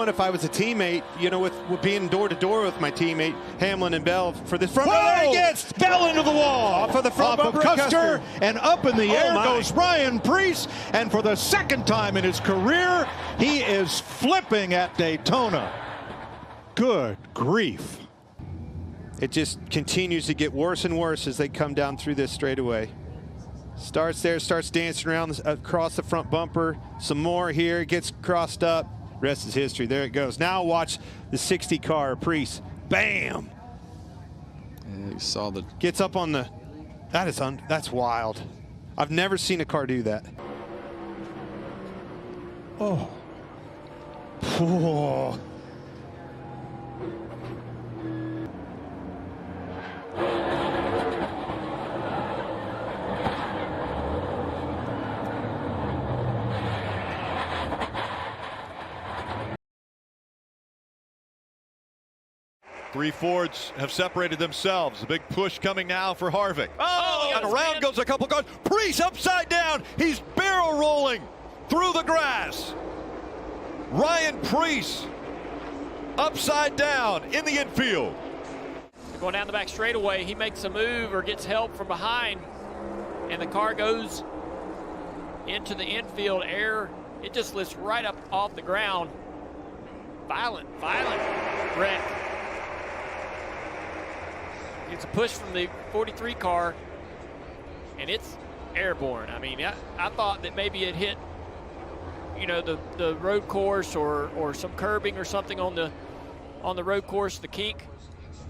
If I was a teammate, you know, with being door to door with my teammate Hamlin and Bell for this front. Whoa! He gets Bell into the wall. Off of the front off bumper of Custer, and up in the air goes Ryan Preece. And for the second time in his career, he is flipping at Daytona. Good grief. It just continues to get worse and worse as they come down through this straightaway. Starts there, starts dancing around across the front bumper. Some more here, gets crossed up. Rest is history. There it goes. Now watch the 60 car, Preece. Bam! Yeah, you saw the... Gets up on the... That's wild. I've never seen a car do that. Oh. Whoa. Three Fords have separated themselves. A big push coming now for Harvick. Oh, and around goes a couple cars. Preece upside down. He's barrel rolling through the grass. Ryan Preece upside down in the infield. Going down the back straightaway, he makes a move or gets help from behind, and the car goes into the infield air. It just lifts right up off the ground. Violent wreck. It's a push from the 43 car, and it's airborne. I mean, I thought that maybe it hit, you know, the road course or some curbing or something on the road course. The kink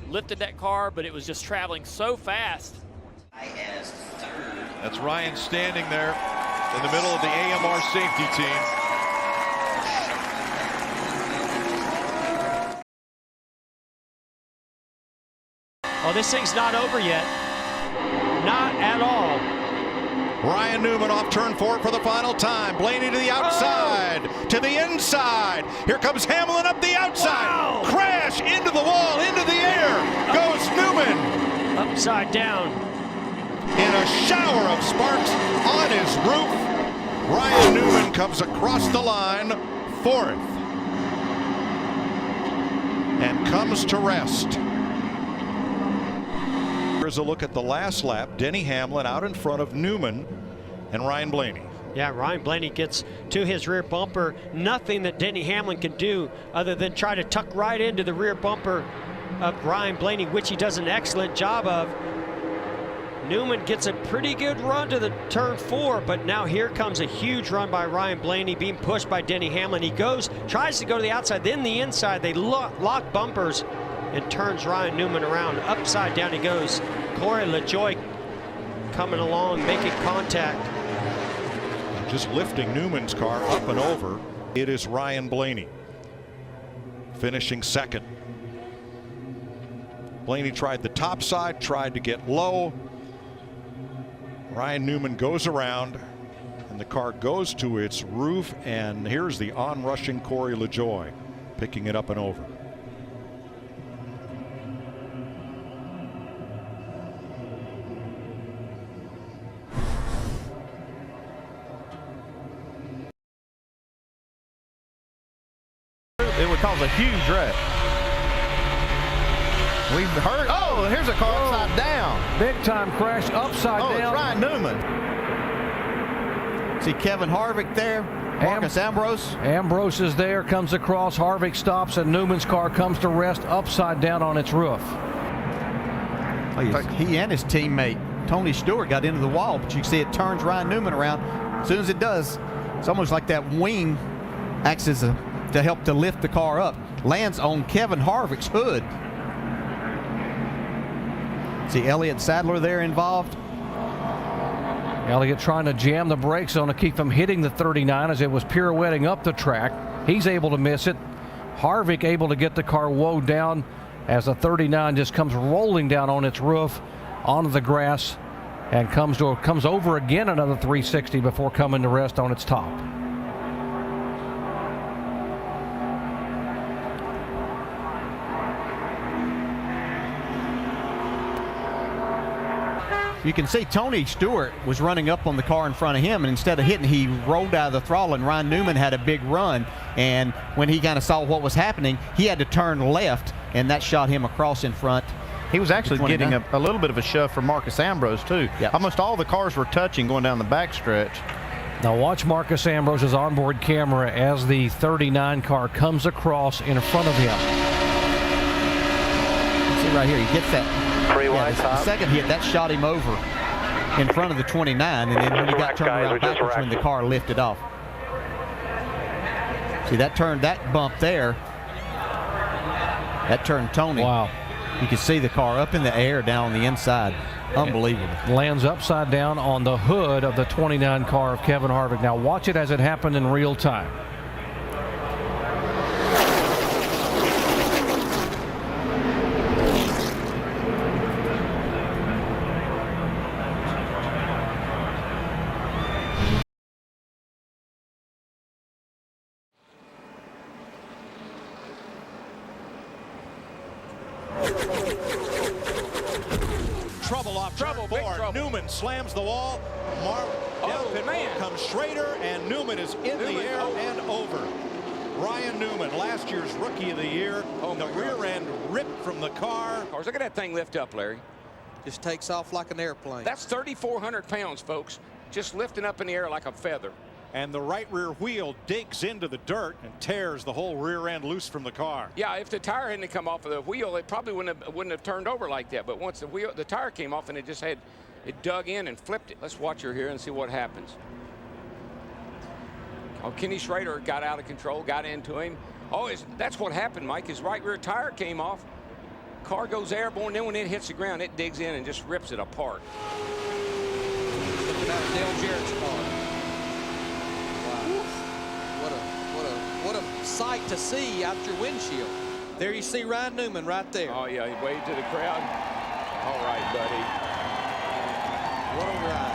lifted that car, but it was just traveling so fast. That's Ryan standing there in the middle of the AMR safety team. Oh, this thing's not over yet. Not at all. Ryan Newman off turn 4 for the final time. Blaney to the outside, to the inside. Here comes Hamlin up the outside. Wow. Crash into the wall, into the air goes Newman. Upside down. In a shower of sparks on his roof, Ryan Newman comes across the line, 4th. And comes to rest. Here's a look at the last lap. Denny Hamlin out in front of Newman and Ryan Blaney. Yeah, Ryan Blaney gets to his rear bumper. Nothing that Denny Hamlin can do other than try to tuck right into the rear bumper of Ryan Blaney, which he does an excellent job of. Newman gets a pretty good run to the turn 4, but now here comes a huge run by Ryan Blaney being pushed by Denny Hamlin. He tries to go to the outside, then the inside. They lock bumpers and turns Ryan Newman around. Upside down he goes. Corey LaJoie coming along, making contact. Just lifting Newman's car up and over. It is Ryan Blaney finishing 2nd. Blaney tried the top side, tried to get low. Ryan Newman goes around and the car goes to its roof, and here's the on-rushing Corey LaJoie picking it up and over. It would cause a huge wreck. We've heard, oh, here's a car upside down. Big time crash upside down. It's Ryan Newman. See Kevin Harvick there, Marcus Ambrose. Ambrose is there, comes across, Harvick stops, and Newman's car comes to rest upside down on its roof. In fact, he and his teammate, Tony Stewart, got into the wall, but you can see it turns Ryan Newman around. As soon as it does, it's almost like that wing acts as to help to lift the car up. Lands on Kevin Harvick's hood. See Elliott Sadler there involved. Elliott trying to jam the brakes on to keep him hitting the 39 as it was pirouetting up the track. He's able to miss it. Harvick able to get the car woed down as the 39 just comes rolling down on its roof onto the grass and comes over again another 360 before coming to rest on its top. You can see Tony Stewart was running up on the car in front of him, and instead of hitting, he rolled out of the throttle, and Ryan Newman had a big run, and when he kind of saw what was happening, he had to turn left, and that shot him across in front. He was actually getting a little bit of a shove from Marcus Ambrose, too. Yep. Almost all the cars were touching going down the backstretch. Now watch Marcus Ambrose's onboard camera as the 39 car comes across in front of him. See right here, he gets that. The second hit, that shot him over in front of the 29, and then when he got turned around backwards when the car lifted off. See, that bump there, that turned Tony. Wow. You can see the car up in the air down on the inside. Unbelievable. Lands upside down on the hood of the 29 car of Kevin Harvick. Now watch it as it happened in real time. Trouble off turn four. Newman slams the wall. Comes Schrader, and Newman is in the air and over. Ryan Newman, last year's Rookie of the Year. The rear end ripped from the car. Look at that thing lift up, Larry. Just takes off like an airplane. That's 3,400 pounds, folks. Just lifting up in the air like a feather. And the right rear wheel digs into the dirt and tears the whole rear end loose from the car. Yeah, if the tire hadn't come off of the wheel, it probably wouldn't have turned over like that. But once the tire came off, and it dug in and flipped it. Let's watch her here and see what happens. Oh, Kenny Schrader got out of control, got into him. Oh, that's what happened, Mike. His right rear tire came off. Car goes airborne. Then when it hits the ground, it digs in and just rips it apart. Look at that Dale Jarrett's car. What a sight to see out your windshield. There you see Ryan Newman right there. Oh, yeah, he waved to the crowd. All right, buddy. What a ride.